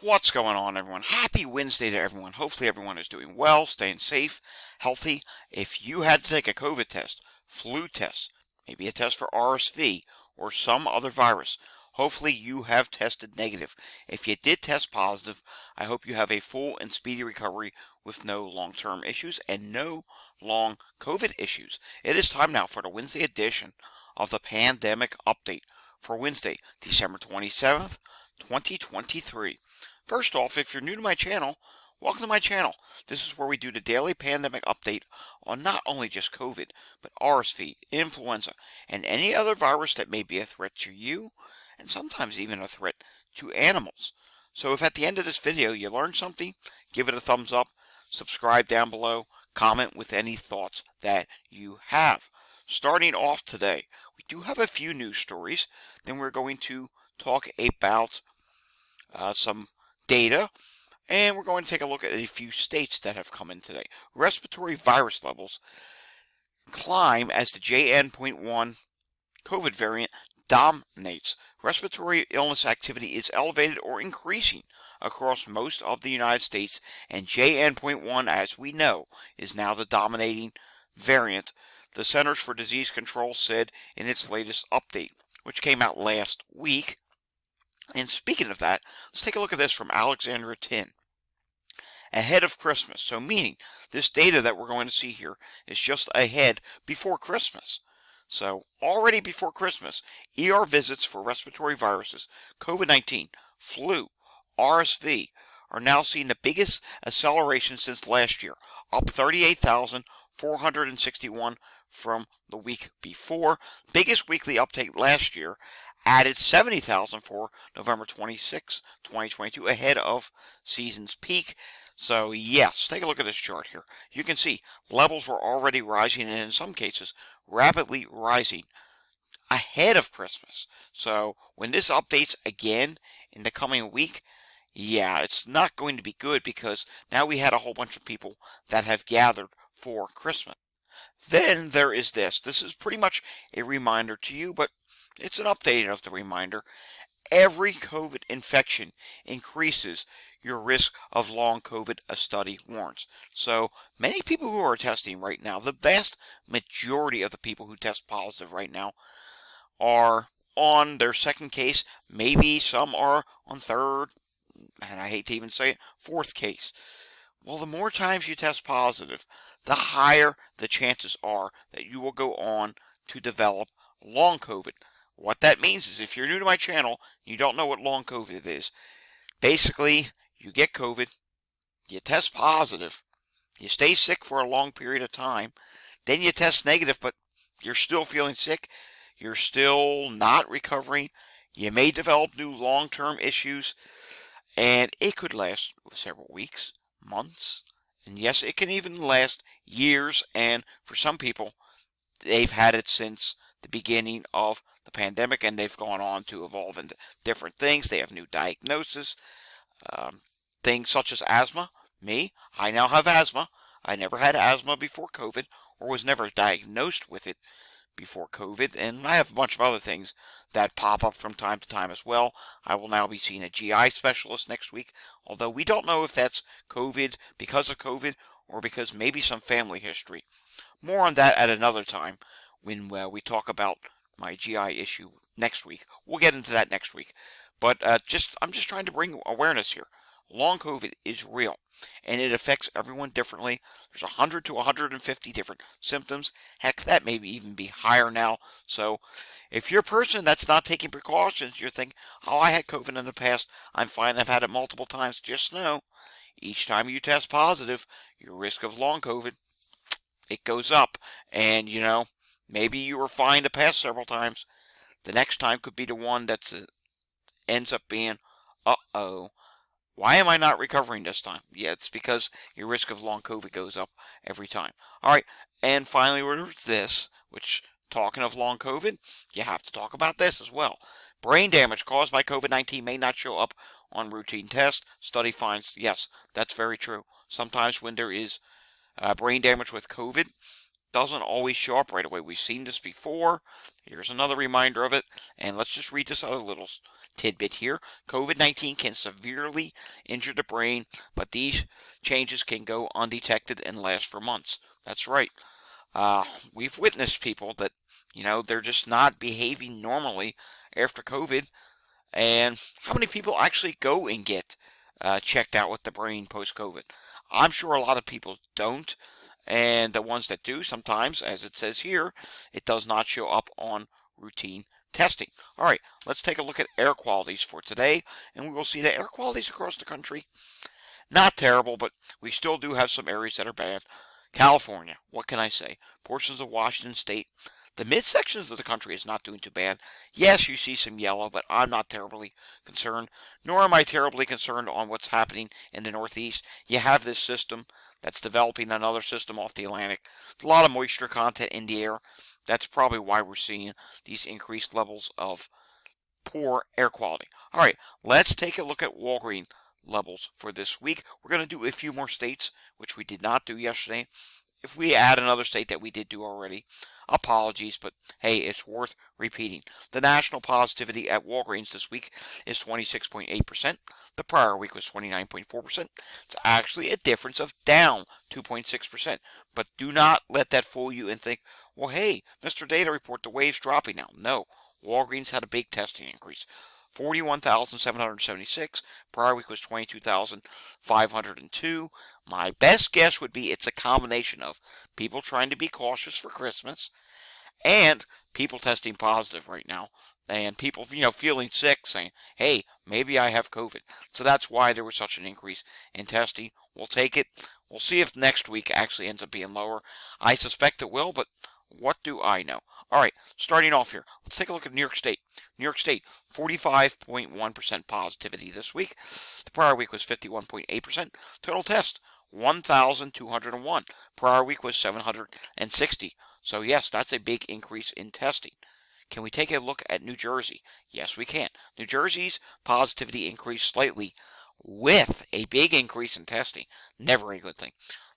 What's going on, everyone? Happy Wednesday to everyone. Hopefully everyone is doing well, staying safe, healthy. If you had to take a COVID test, flu test, maybe a test for RSV or some other virus, hopefully you have tested negative. If you did test positive, I hope you have a full and speedy recovery with no long-term issues and no long COVID issues. It is time now for the Wednesday edition of the Pandemic Update for Wednesday, December 27th, 2023. First off, if you're new to my channel, welcome to my channel. This is where we do the daily pandemic update on not only just COVID, but RSV, influenza, and any other virus that may be a threat to you, and sometimes even a threat to animals. So if at the end of this video you learned something, give it a thumbs up, subscribe down below, comment with any thoughts that you have. Starting off today, we do have a few news stories. Then we're going to talk about some data, and we're going to take a look at a few states that have come in today. Respiratory virus levels climb as the JN.1 COVID variant dominates. Respiratory illness activity is elevated or increasing across most of the United States, and JN.1, as we know, is now the dominating variant, the Centers for Disease Control said in its latest update, which came out last week. And speaking of that, let's take a look at this from Alexandra 10. Ahead of Christmas. So meaning this data that we're going to see here is just ahead before Christmas. So already before Christmas, ER visits for respiratory viruses, COVID-19, flu, RSV, are now seeing the biggest acceleration since last year, up 38,461 from the week before. Biggest weekly uptake last year, added 70,000 for November 26, 2022, ahead of season's peak. So yes, take a look at this chart here. You can see levels were already rising, and in some cases rapidly rising ahead of Christmas. So when this updates again in the coming week, yeah, it's not going to be good, because now we had a whole bunch of people that have gathered for Christmas. Then there is this. This is pretty much a reminder to you, but it's an update of the reminder. Every COVID infection increases your risk of long COVID, a study warns. So many people who are testing right now, the vast majority of the people who test positive right now, are on their second case. Maybe some are on third, and I hate to even say it, fourth case. Well, the more times you test positive, the higher the chances are that you will go on to develop long COVID. What that means is, if you're new to my channel, you don't know what long COVID is. Basically, you get COVID, you test positive, you stay sick for a long period of time, then you test negative, but you're still feeling sick, you're still not recovering, you may develop new long-term issues, and it could last several weeks, months, and yes, it can even last years, and for some people, they've had it since the beginning of the pandemic, and they've gone on to evolve into different things. They have new diagnosis, things such as asthma. Me, I now have asthma. I never had asthma before COVID, or was never diagnosed with it before COVID, and I have a bunch of other things that pop up from time to time as well. I will now be seeing a GI specialist next week, although we don't know if that's COVID, because of COVID, or because maybe some family history. More on that at another time when we talk about my GI issue next week. We'll get into that next week. But I'm just trying to bring awareness here. Long COVID is real, and it affects everyone differently. There's 100 to 150 different symptoms. Heck, that may even be higher now. So if you're a person that's not taking precautions, you're thinking, oh, I had COVID in the past, I'm fine, I've had it multiple times. Just know, each time you test positive, your risk of long COVID, it goes up. And, maybe you were fine the past several times. The next time could be the one that ends up being, uh-oh, why am I not recovering this time? Yeah, it's because your risk of long COVID goes up every time. All right, and finally, there's this, which, talking of long COVID, you have to talk about this as well. Brain damage caused by COVID-19 may not show up on routine tests. Study finds, yes, that's very true. Sometimes when there is brain damage with COVID, doesn't always show up right away. We've seen this before. Here's another reminder of it, and let's just read this other little tidbit here. COVID-19 can severely injure the brain, but these changes can go undetected and last for months. That's right. We've witnessed people that, they're just not behaving normally after COVID. And how many people actually go and get checked out with the brain post-COVID? I'm sure a lot of people don't. And the ones that do, sometimes, as it says here, it does not show up on routine testing. All right, let's take a look at air qualities for today. And we will see that air qualities across the country, not terrible, but we still do have some areas that are bad. California, what can I say? Portions of Washington State. The midsections of the country is not doing too bad. Yes, you see some yellow, but I'm not terribly concerned, nor am I terribly concerned on what's happening in the Northeast. You have this system that's developing another system off the Atlantic. A lot of moisture content in the air. That's probably why we're seeing these increased levels of poor air quality. All right, let's take a look at Walgreens levels for this week. We're going to do a few more states, which we did not do yesterday. If we add another state that we did do already, apologies, but hey, it's worth repeating. The national positivity at Walgreens this week is 26.8%. The prior week was 29.4%. It's actually a difference of down 2.6%. But do not let that fool you and think, well, hey, Mr. Data Report, the wave's dropping now. No, Walgreens had a big testing increase. 41,776. Prior week was 22,502. My best guess would be it's a combination of people trying to be cautious for Christmas and people testing positive right now. And people, feeling sick, saying, hey, maybe I have COVID. So that's why there was such an increase in testing. We'll take it. We'll see if next week actually ends up being lower. I suspect it will, but what do I know? All right, starting off here, let's take a look at New York State. New York State, 45.1% positivity this week. The prior week was 51.8%. Total test, 1,201. Prior week was 760. So yes, that's a big increase in testing. Can we take a look at New Jersey? Yes, we can. New Jersey's positivity increased slightly with a big increase in testing. Never a good thing.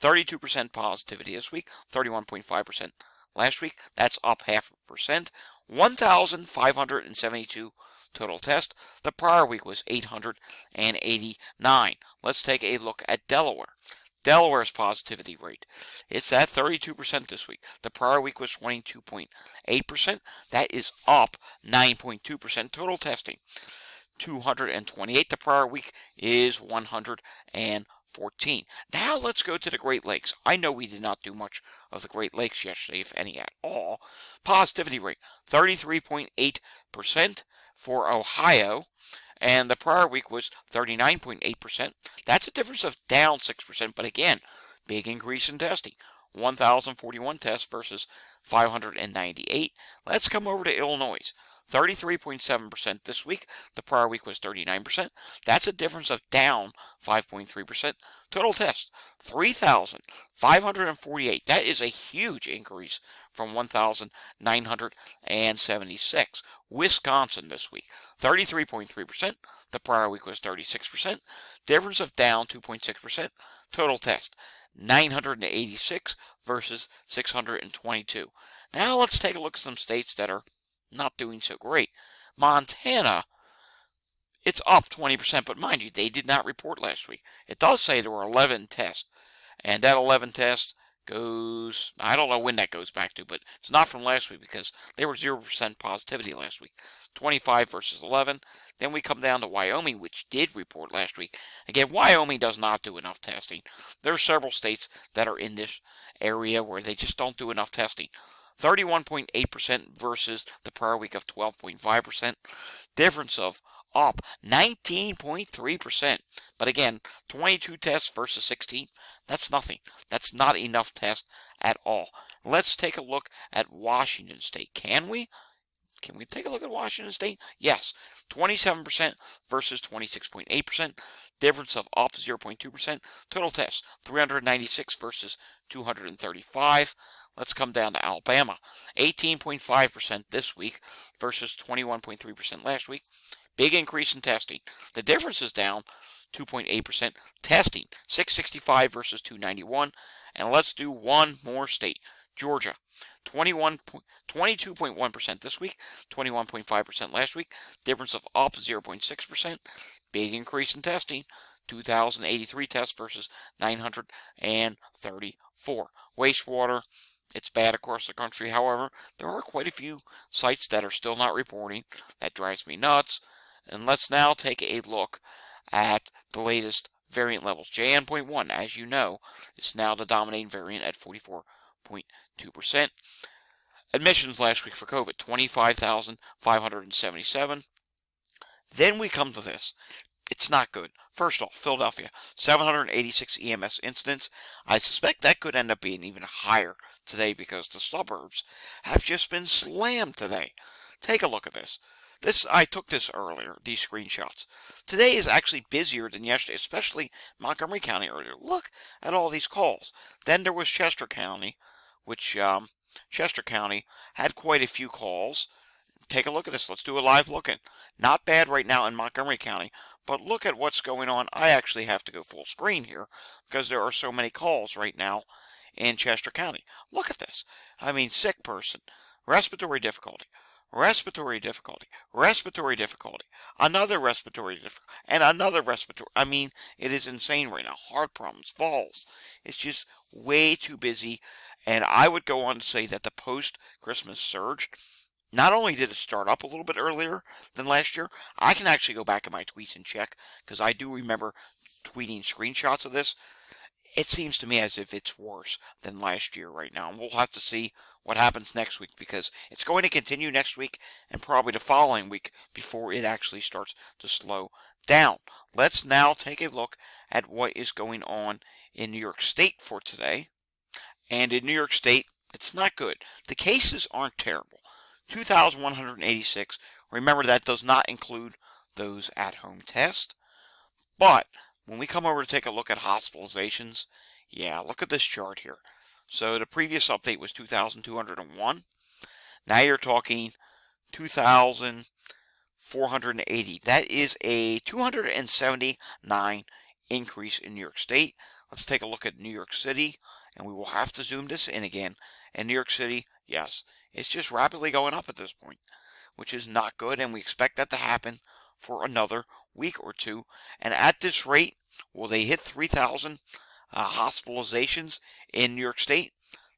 32% positivity this week, 31.5% last week. That's up 0.5%. 1,572 total test. The prior week was 889. Let's take a look at Delaware. Delaware's positivity rate, it's at 32% this week. The prior week was 22.8%. That is up 9.2%. Total testing, 228. The prior week is 114. Now let's go to the Great Lakes. I know we did not do much of the Great Lakes yesterday, if any at all. Positivity rate, 33.8% for Ohio. And the prior week was 39.8%. That's a difference of down 6%, but again, big increase in testing. 1,041 tests versus 598. Let's come over to Illinois. 33.7% this week. The prior week was 39%. That's a difference of down 5.3%. Total tests, 3,548. That is a huge increase from 1,976. Wisconsin this week, 33.3%. The prior week was 36%. Difference of down 2.6%. Total test, 986 versus 622. Now let's take a look at some states that are not doing so great. Montana, it's up 20%, but mind you, they did not report last week. It does say there were 11 tests, and that 11 tests goes, I don't know when that goes back to, but it's not from last week because they were 0% positivity last week. 25 versus 11. Then we come down to Wyoming, which did report last week. Again, Wyoming does not do enough testing. There are several states that are in this area where they just don't do enough testing. 31.8% versus the prior week of 12.5%. Difference of up 19.3%. But again, 22 tests versus 16, that's nothing. That's not enough tests at all. Let's take a look at Washington State. Can we? Can we take a look at Washington State? Yes. 27% versus 26.8%. Difference of up 0.2%. Total tests, 396 versus 235. Let's come down to Alabama. 18.5% this week versus 21.3% last week. Big increase in testing. The difference is down 2.8%. Testing, 665 versus 291. And let's do one more state. Georgia, 22.1% this week, 21.5% last week, difference of up 0.6%. Big increase in testing, 2,083 tests versus 934. Wastewater, it's bad across the country. However, there are quite a few sites that are still not reporting. That drives me nuts. And let's now take a look at the latest variant levels. JN.1, as you know, is now the dominating variant at 44.2%. Admissions last week for COVID, 25,577. Then we come to this. It's not good. First off, Philadelphia, 786 EMS incidents. I suspect that could end up being even higher today because the suburbs have just been slammed today. Take a look at this. I took this earlier, these screenshots. Today is actually busier than yesterday, especially Montgomery County earlier. Look at all these calls. Then there was Chester County, which Chester County had quite a few calls. Take a look at this. Let's do a live look-in. Not bad right now in Montgomery County, but look at what's going on. I actually have to go full screen here because there are so many calls right now in Chester County. Look at this. I mean, sick person, respiratory difficulty, respiratory difficulty, respiratory difficulty, another respiratory difficulty, and another respiratory. I mean, it is insane right now. Heart problems, falls. It's just way too busy. And I would go on to say that the post-Christmas surge, not only did it start up a little bit earlier than last year, I can actually go back in my tweets and check, because I do remember tweeting screenshots of this. It seems to me as if it's worse than last year right now. And we'll have to see what happens next week, because it's going to continue next week and probably the following week before it actually starts to slow down. Let's now take a look at what is going on in New York State for today. And in New York State, it's not good. The cases aren't terrible. 2,186. Remember, that does not include those at-home tests. But when we come over to take a look at hospitalizations, yeah, look at this chart here. So the previous update was 2,201. Now you're talking 2,480. That is a 279 increase in New York State. Let's take a look at New York City, and we will have to zoom this in again. In New York City, yes, it's just rapidly going up at this point, which is not good, and we expect that to happen for another week or two. And at this rate, will they hit 3,000 hospitalizations in New York State?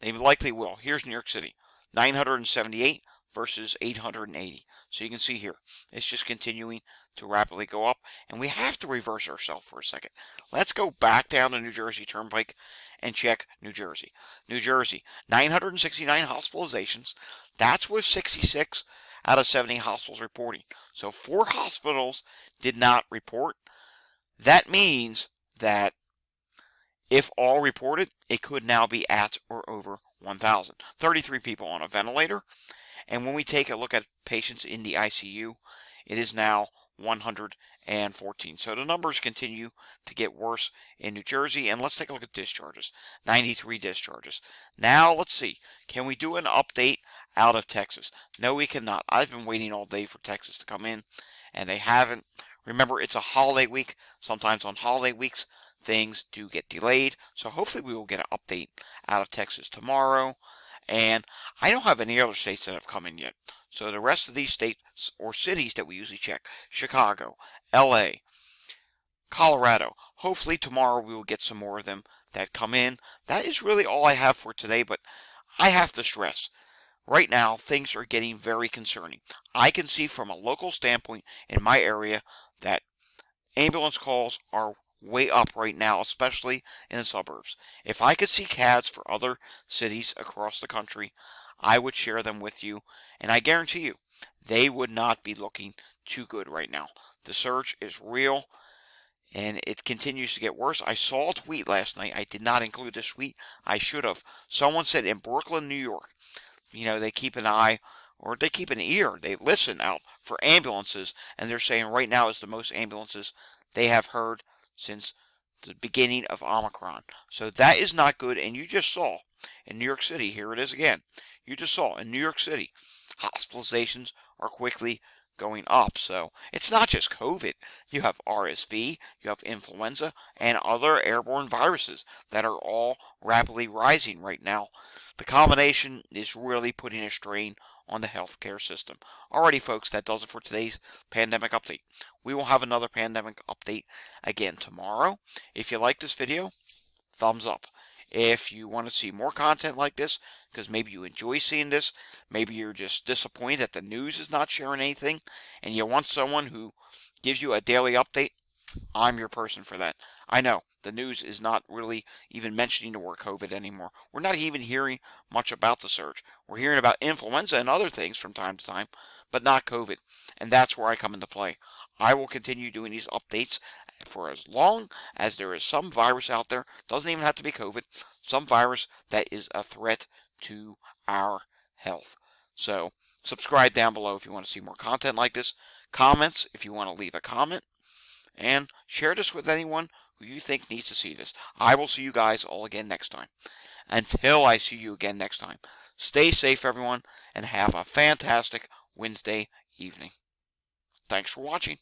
They likely will. Here's New York City, 978 versus 880. So you can see here, it's just continuing to rapidly go up, and we have to reverse ourselves for a second. Let's go back down the New Jersey Turnpike and check New Jersey. New Jersey, 969 hospitalizations. That's with 66 out of 70 hospitals reporting. So 4 hospitals did not report. That means that if all reported, it could now be at or over 1,000. 33 people on a ventilator. And when we take a look at patients in the ICU, it is now 114. So the numbers continue to get worse in New Jersey. And let's take a look at discharges. 93 discharges. Now let's see. Can we do an update out of Texas? No, we cannot. I've been waiting all day for Texas to come in, and they haven't. Remember, it's a holiday week. Sometimes on holiday weeks, things do get delayed. So hopefully we will get an update out of Texas tomorrow. And I don't have any other states that have come in yet. So the rest of these states or cities that we usually check, Chicago, LA, Colorado, hopefully tomorrow we will get some more of them that come in. That is really all I have for today, but I have to stress, right now things are getting very concerning. I can see from a local standpoint in my area that ambulance calls are way up right now, especially in the suburbs. If I could see CADs for other cities across the country, I would share them with you, and I guarantee you, they would not be looking too good right now. The surge is real, and it continues to get worse. I saw a tweet last night. I did not include this tweet. I should have. Someone said in Brooklyn, New York, they keep an eye, or they keep an ear, they listen out for ambulances, and they're saying right now is the most ambulances they have heard since the beginning of Omicron. So that is not good, and you just saw in New York City, here it is again, you just saw in New York City, hospitalizations are quickly going up. So it's not just COVID. You have RSV, you have influenza, and other airborne viruses that are all rapidly rising right now. The combination is really putting a strain on the healthcare system. Alrighty, folks, that does it for today's pandemic update. We will have another pandemic update again tomorrow. If you like this video, thumbs up. If you want to see more content like this, because maybe you enjoy seeing this, maybe you're just disappointed that the news is not sharing anything, and you want someone who gives you a daily update, I'm your person for that. I know the news is not really even mentioning the word COVID anymore. We're not even hearing much about the surge. We're hearing about influenza and other things from time to time, but not COVID. And that's where I come into play. I will continue doing these updates for as long as there is some virus out there. Doesn't even have to be COVID. Some virus that is a threat to our health. So subscribe down below if you want to see more content like this. Comments if you want to leave a comment. And share this with anyone who you think needs to see this. I will see you guys all again next time. Until I see you again next time, stay safe, everyone, and have a fantastic Wednesday evening. Thanks for watching.